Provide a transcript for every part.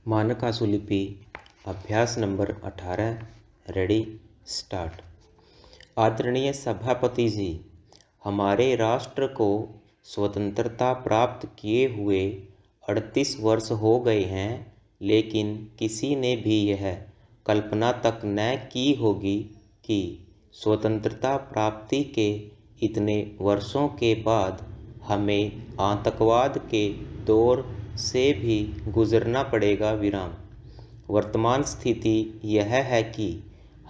मानक आशुलिपि अभ्यास number 18 ready start. आदरणीय सभापति जी, हमारे राष्ट्र को स्वतंत्रता प्राप्त किए हुए 38 वर्ष हो गए हैं, लेकिन किसी ने भी यह कल्पना तक न की होगी कि स्वतंत्रता प्राप्ति के इतने वर्षों के बाद हमें आतंकवाद के दौर से भी गुजरना पड़ेगा। विराम। वर्तमान स्थिति यह है कि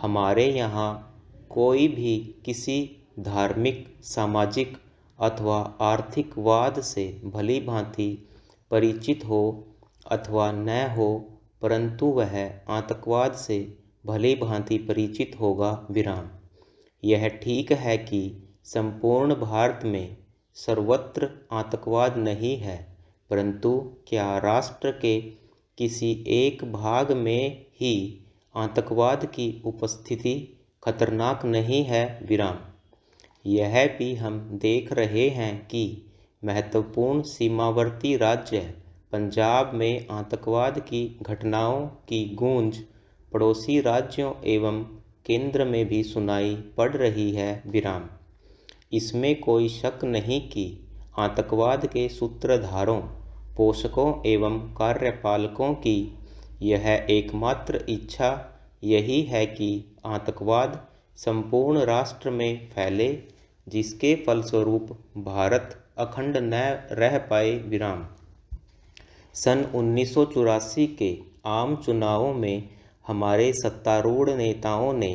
हमारे यहाँ कोई भी किसी धार्मिक, सामाजिक अथवा आर्थिकवाद से भली भांति परिचित हो अथवा न हो, परंतु वह आतंकवाद से भली भांति परिचित होगा। विराम। यह ठीक है कि संपूर्ण भारत में सर्वत्र आतंकवाद नहीं है, परंतु क्या राष्ट्र के किसी एक भाग में ही आतंकवाद की उपस्थिति खतरनाक नहीं है। विराम। यह भी हम देख रहे हैं कि महत्वपूर्ण सीमावर्ती राज्य पंजाब में आतंकवाद की घटनाओं की गूंज पड़ोसी राज्यों एवं केंद्र में भी सुनाई पड़ रही है। विराम। इसमें कोई शक नहीं कि आतंकवाद के सूत्रधारों, पोषकों एवं कार्यपालकों की यह एकमात्र इच्छा यही है कि आतंकवाद संपूर्ण राष्ट्र में फैले, जिसके फलस्वरूप भारत अखंड न रह पाए। विराम। सन 1984 के आम चुनावों में हमारे सत्तारूढ़ नेताओं ने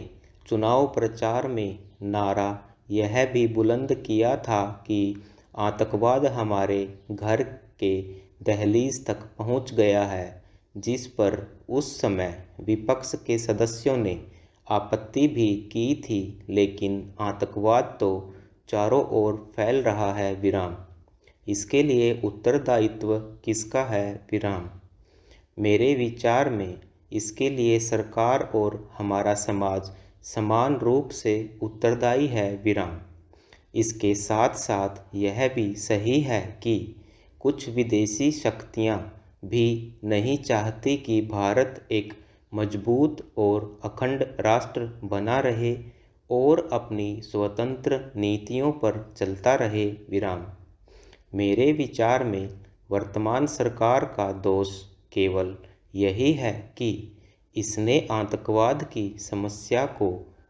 चुनाव प्रचार में नारा यह भी बुलंद किया था कि आतंकवाद हमारे घर के दहलीज तक पहुंच गया है, जिस पर उस समय विपक्ष के सदस्यों ने आपत्ति भी की थी, लेकिन आतंकवाद तो चारों ओर फैल रहा है। विराम। इसके लिए उत्तरदायित्व किसका है। विराम। मेरे विचार में इसके लिए सरकार और हमारा समाज समान रूप से उत्तरदायी है। विराम। इसके साथ साथ यह भी सही है कि कुछ विदेशी शक्तियां भी नहीं चाहती कि भारत एक मजबूत और अखंड राष्ट्र बना रहे और अपनी स्वतंत्र नीतियों पर चलता रहे। विराम। मेरे विचार में वर्तमान सरकार का दोष केवल यही है कि इसने आतंकवाद की समस्या को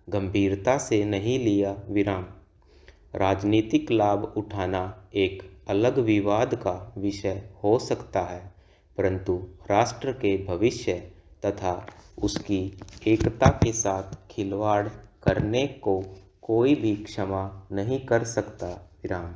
गंभीरता से नहीं लिया। विराम। राजनीतिक लाभ उठाना एक अलग विवाद का विषय हो सकता है, परंतु राष्ट्र के भविष्य तथा उसकी एकता के साथ खिलवाड़ करने को कोई भी क्षमा नहीं कर सकता। विराम।